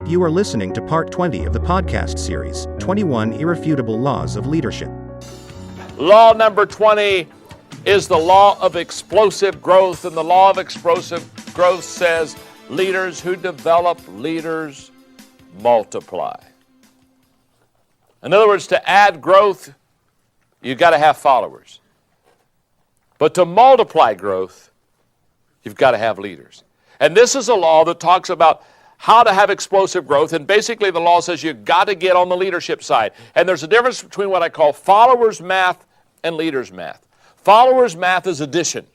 You are listening to part 20 of the podcast series, 21 Irrefutable Laws of Leadership. Law number 20 is the law of explosive growth, and the law of explosive growth says leaders who develop leaders multiply. In other words, to add growth, you've got to have followers. But to multiply growth, you've got to have leaders. And this is a law that talks about how to have explosive growth, and basically the law says you've got to get on the leadership side. And there's a difference between what I call followers math and leaders math. Followers math is addition.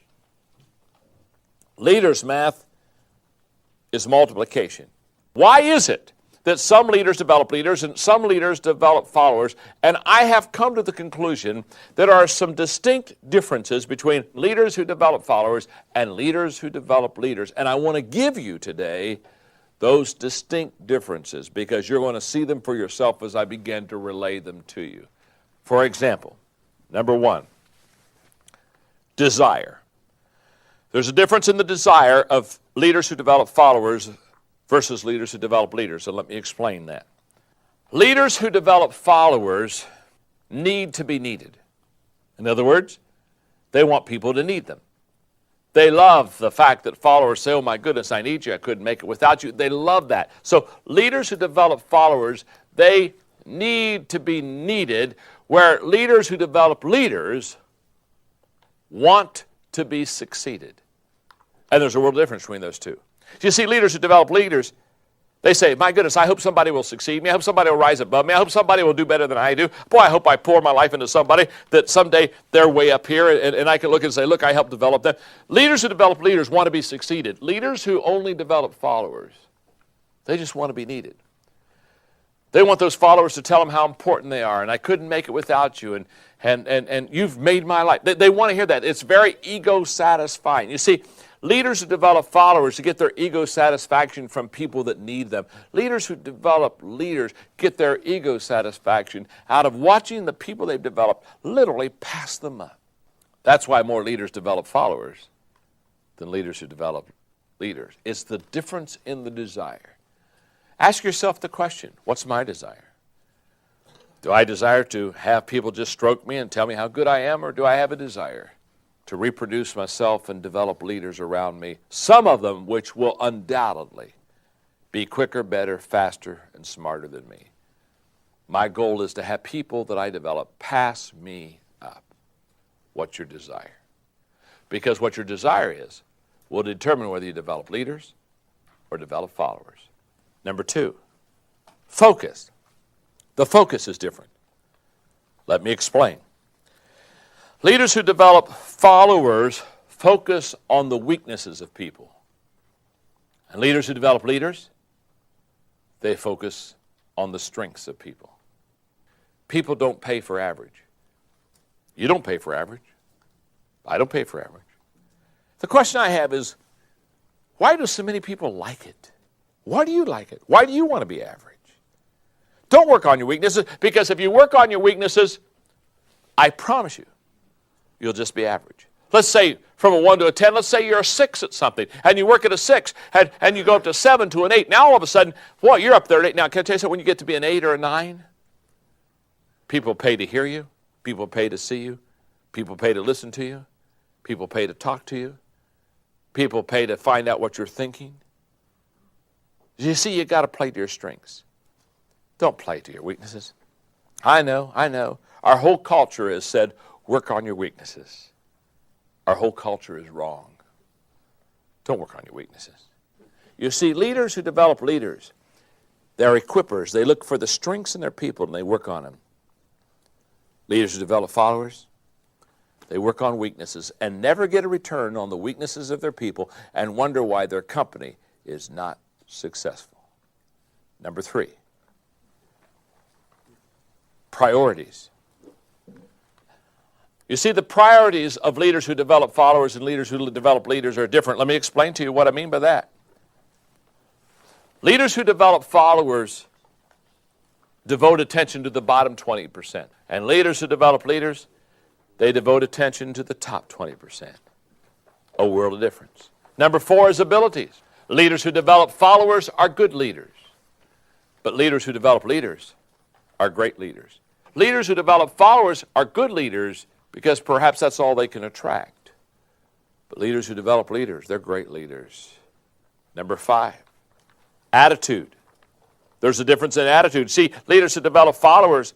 Leaders math is multiplication. Why is it that some leaders develop leaders and some leaders develop followers? And I have come to the conclusion that there are some distinct differences between leaders who develop followers and leaders who develop leaders. And I want to give you today those distinct differences because you're going to see them for yourself as I begin to relay them to you. For example, number one, desire. There's a difference in the desire of leaders who develop followers versus leaders who develop leaders, so let me explain that. Leaders who develop followers need to be needed. In other words, they want people to need them. They love the fact that followers say, oh my goodness, I need you, I couldn't make it without you. They love that. So leaders who develop followers, they need to be needed, where leaders who develop leaders want to be succeeded. And there's a world difference between those two. You see, leaders who develop leaders, they say, my goodness, I hope somebody will succeed me. I hope somebody will rise above me. I hope somebody will do better than I do. Boy, I hope I pour my life into somebody that someday they're way up here and I can look and say, look, I helped develop them. Leaders who develop leaders want to be succeeded. Leaders who only develop followers, they just want to be needed. They want those followers to tell them how important they are, and I couldn't make it without you, and you've made my life. They want to hear that. It's very ego-satisfying. You see, leaders who develop followers to get their ego satisfaction from people that need them. Leaders who develop leaders get their ego satisfaction out of watching the people they've developed literally pass them up. That's why more leaders develop followers than leaders who develop leaders. It's the difference in the desire. Ask yourself the question, what's my desire? Do I desire to have people just stroke me and tell me how good I am, or do I have a desire to reproduce myself and develop leaders around me, some of them which will undoubtedly be quicker, better, faster, and smarter than me? My goal is to have people that I develop pass me up. What's your desire? Because what your desire is will determine whether you develop leaders or develop followers. Number two, focus. The focus is different. Let me explain. Leaders who develop followers focus on the weaknesses of people. And leaders who develop leaders, they focus on the strengths of people. People don't pay for average. You don't pay for average. I don't pay for average. The question I have is, why do so many people like it? Why do you like it? Why do you want to be average? Don't work on your weaknesses, because if you work on your weaknesses, I promise you, you'll just be average. Let's say from a 1 to a 10, let's say you're a 6 at something, and you work at a 6, and you go up to 7 to an 8. Now all of a sudden, well, you're up there at 8. Now, can I tell you something? When you get to be an 8 or a 9, people pay to hear you. People pay to see you. People pay to listen to you. People pay to talk to you. People pay to find out what you're thinking. You see, you got to play to your strengths. Don't play to your weaknesses. I know. Our whole culture has said, work on your weaknesses. Our whole culture is wrong. Don't work on your weaknesses. You see, leaders who develop leaders, they're equippers. They look for the strengths in their people and they work on them. Leaders who develop followers, they work on weaknesses and never get a return on the weaknesses of their people and wonder why their company is not successful. Number 3, priorities. You see, the priorities of leaders who develop followers and leaders who develop leaders are different. Let me explain to you what I mean by that. Leaders who develop followers devote attention to the bottom 20%. And leaders who develop leaders, they devote attention to the top 20%. A world of difference. Number 4 is abilities. Leaders who develop followers are good leaders. But leaders who develop leaders are great leaders. Leaders who develop followers are good leaders because perhaps that's all they can attract. But leaders who develop leaders, they're great leaders. Number 5, attitude. There's a difference in attitude. See, leaders who develop followers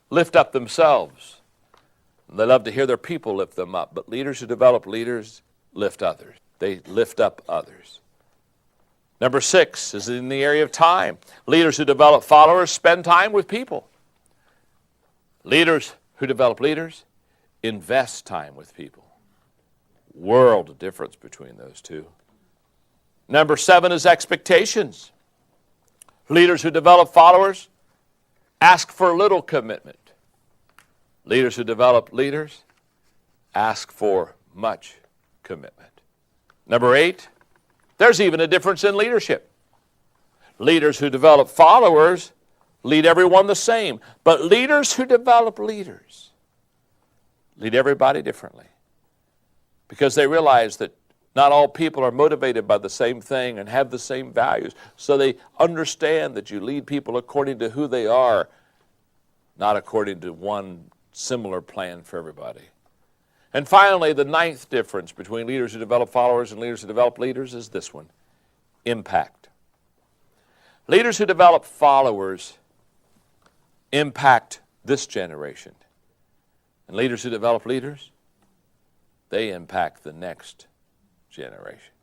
lift up themselves. They love to hear their people lift them up. But leaders who develop leaders lift others. They lift up others. Number 6 is in the area of time. Leaders who develop followers spend time with people. Leaders who develop leaders invest time with people. World of difference between those two. Number 7 is expectations. Leaders who develop followers ask for little commitment. Leaders who develop leaders ask for much commitment. Number 8, there's even a difference in leadership. Leaders who develop followers lead everyone the same. But leaders who develop leaders lead everybody differently. Because they realize that not all people are motivated by the same thing and have the same values. So they understand that you lead people according to who they are, not according to one similar plan for everybody. And finally, the 9th difference between leaders who develop followers and leaders who develop leaders is this one: impact. Leaders who develop followers impact this generation. And leaders who develop leaders, they impact the next generation.